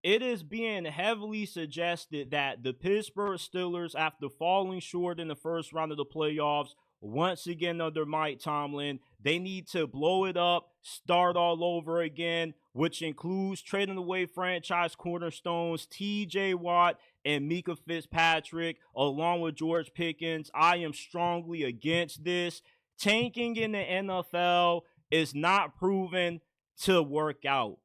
It is being heavily suggested that the Pittsburgh Steelers, after falling short in the first round of the playoffs, once again under Mike Tomlin, they need to blow it up, start all over again, which includes trading away franchise cornerstones TJ Watt and Mika Fitzpatrick, along with George Pickens. I am strongly against this. Tanking in the NFL is not proven to work out.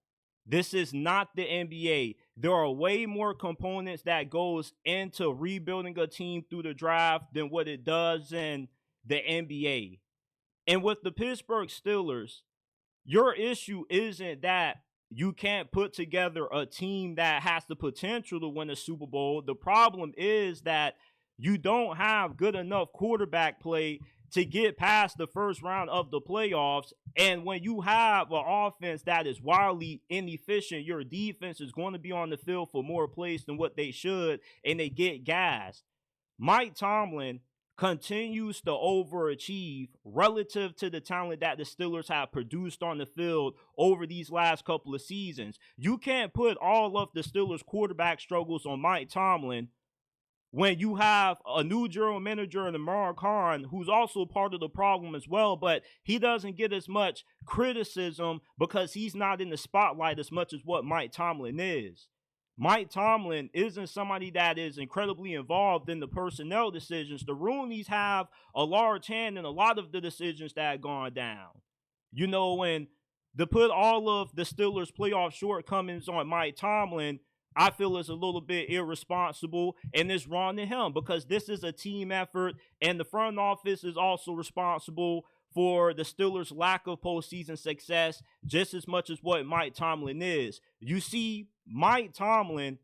This is not the NBA. There are way more components that goes into rebuilding a team through the draft than what it does in the NBA. And with the Pittsburgh Steelers, your issue isn't that you can't put together a team that has the potential to win a Super Bowl. The problem is that you don't have good enough quarterback play to get past the first round of the playoffs. And when you have an offense that is wildly inefficient, your defense is going to be on the field for more plays than what they should, and they get gassed. Mike Tomlin continues to overachieve relative to the talent that the Steelers have produced on the field over these last couple of seasons. You can't put all of the Steelers' quarterback struggles on Mike Tomlin when you have a new general manager in Amar Khan, who's also part of the problem as well, but he doesn't get as much criticism because he's not in the spotlight as much as what Mike Tomlin is. Mike Tomlin isn't somebody that is incredibly involved in the personnel decisions. The Rooneys have a large hand in a lot of the decisions that have gone down. You know, when to put all of the Steelers' playoff shortcomings on Mike Tomlin, I feel is a little bit irresponsible, and it's wrong to him because this is a team effort, and the front office is also responsible for the Steelers' lack of postseason success just as much as what Mike Tomlin is. You see, Mike Tomlin,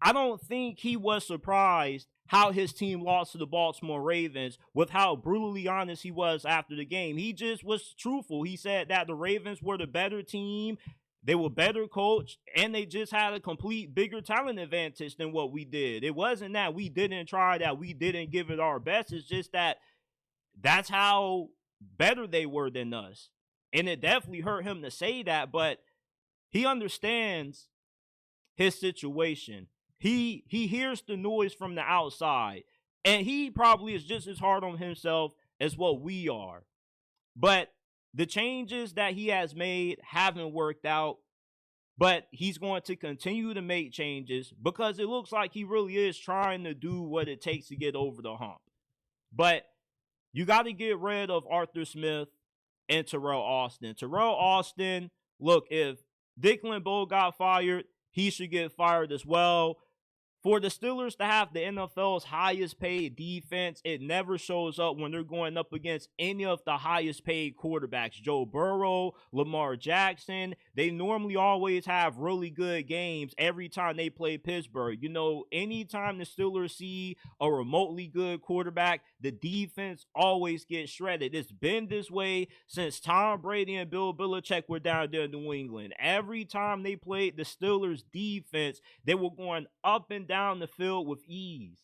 I don't think he was surprised how his team lost to the Baltimore Ravens with how brutally honest he was after the game. He just was truthful. He said that the Ravens were the better team, they were better coached, and they just had a complete bigger talent advantage than what we did. It wasn't that we didn't try, that we didn't give it our best. It's just that that's how better they were than us. And it definitely hurt him to say that, but he understands his situation. He hears the noise from the outside, and he probably is just as hard on himself as what we are. But the changes that he has made haven't worked out, but he's going to continue to make changes because it looks like he really is trying to do what it takes to get over the hump. But you got to get rid of Arthur Smith and Terrell Austin. Terrell Austin, look, if Dick LeBeau got fired, he should get fired as well. For the Steelers to have the NFL's highest paid defense, it never shows up when they're going up against any of the highest paid quarterbacks. Joe Burrow, Lamar Jackson, they normally always have really good games every time they play Pittsburgh. You know, anytime the Steelers see a remotely good quarterback, the defense always gets shredded. It's been this way since Tom Brady and Bill Belichick were down there in New England. Every time they played the Steelers defense, they were going up and down the field with ease.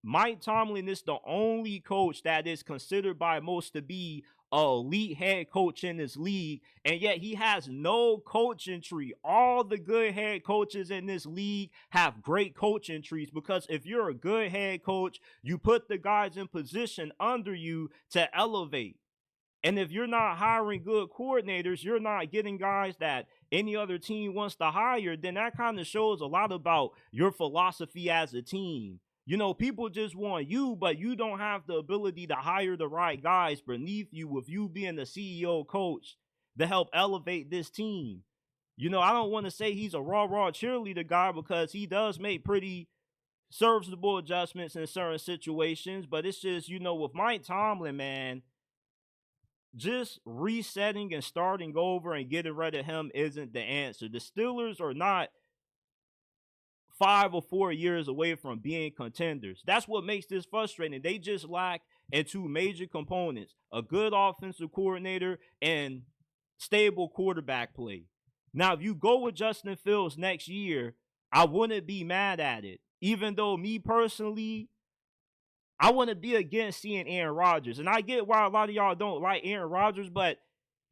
Mike Tomlin is the only coach that is considered by most to be an elite head coach in this league, and yet he has no coaching tree. All the good head coaches in this league have great coaching trees because if you're a good head coach, you put the guys in position under you to elevate. And if you're not hiring good coordinators, you're not getting guys that any other team wants to hire, then that kind of shows a lot about your philosophy as a team. You know, people just want you, but you don't have the ability to hire the right guys beneath you with you being the CEO coach to help elevate this team. You know, I don't want to say he's a raw cheerleader guy because he does make pretty serviceable adjustments in certain situations, but it's just, you know, with Mike Tomlin, man, just resetting and starting over and getting rid of him isn't the answer. The Steelers are not 5 or 4 years away from being contenders. That's what makes this frustrating. They just lack in two major components: a good offensive coordinator and stable quarterback play. Now, if you go with Justin Fields next year, I wouldn't be mad at it. Even though me personally, I want to be against seeing Aaron Rodgers. And I get why a lot of y'all don't like Aaron Rodgers, but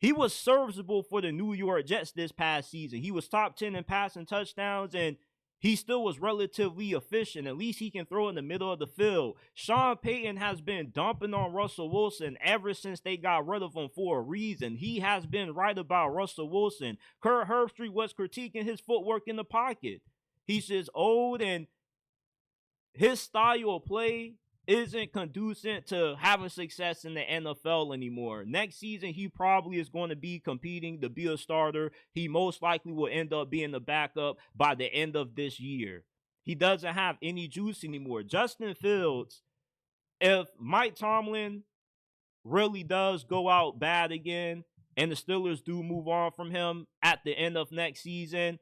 He was serviceable for the New York Jets this past season. He was top 10 in passing touchdowns, and he still was relatively efficient. At least he can throw in the middle of the field. Sean Payton has been dumping on Russell Wilson ever since they got rid of him for a reason. He has been right about Russell Wilson. Kurt Herbstreit was critiquing his footwork in the pocket. He's just old, and his style of play isn't conducive to having success in the NFL anymore. Next season, he probably is going to be competing to be a starter. He most likely will end up being the backup by the end of this year. He doesn't have any juice anymore. Justin Fields, if Mike Tomlin really does go out bad again and the Steelers do move on from him at the end of next season,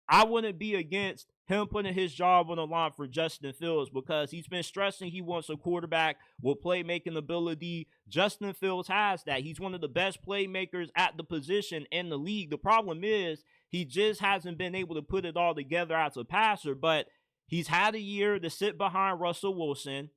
I wouldn't be against him putting his job on the line for Justin Fields, because he's been stressing he wants a quarterback with playmaking ability. Justin Fields has that. He's one of the best playmakers at the position in the league. The problem is he just hasn't been able to put it all together as a passer, but he's had a year to sit behind Russell Wilson.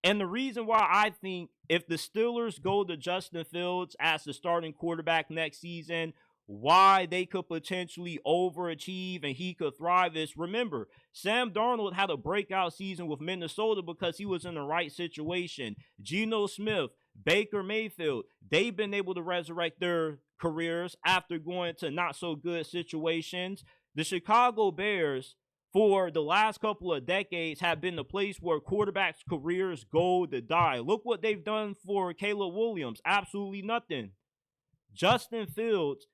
And the reason why I think if the Steelers go to Justin Fields as the starting quarterback next season, why they could potentially overachieve and he could thrive is, remember, Sam Darnold had a breakout season with Minnesota because he was in the right situation. Geno Smith, Baker Mayfield, they've been able to resurrect their careers after going to not so good situations. The Chicago Bears, for the last couple of decades, have been the place where quarterbacks' careers go to die. Look what they've done for Caleb Williams. Absolutely nothing. Justin Fields,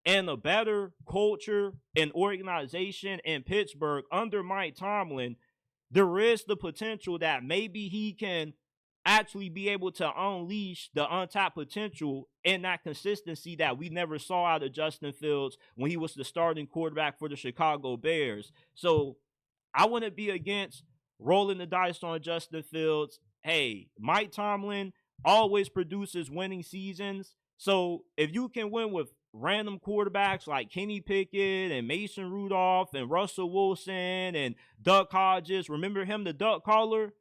and a better culture and organization in Pittsburgh under Mike Tomlin, there is the potential that maybe he can actually be able to unleash the untapped potential and that consistency that we never saw out of Justin Fields when he was the starting quarterback for the Chicago Bears. So I wouldn't be against rolling the dice on Justin Fields. Hey, Mike Tomlin always produces winning seasons. So if you can win with random quarterbacks like Kenny Pickett and Mason Rudolph and Russell Wilson and Duck Hodges, remember him, the duck caller?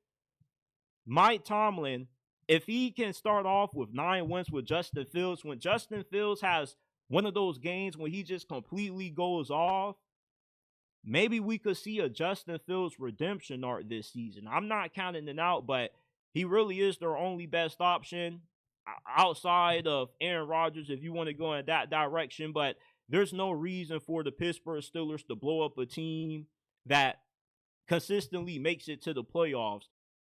Mike Tomlin, if he can start off with 9 wins with Justin Fields, when Justin Fields has one of those games when he just completely goes off, maybe we could see a Justin Fields redemption arc this season. I'm not counting it out, but he really is their only best option outside of Aaron Rodgers, if you want to go in that direction. But there's no reason for the Pittsburgh Steelers to blow up a team that consistently makes it to the playoffs.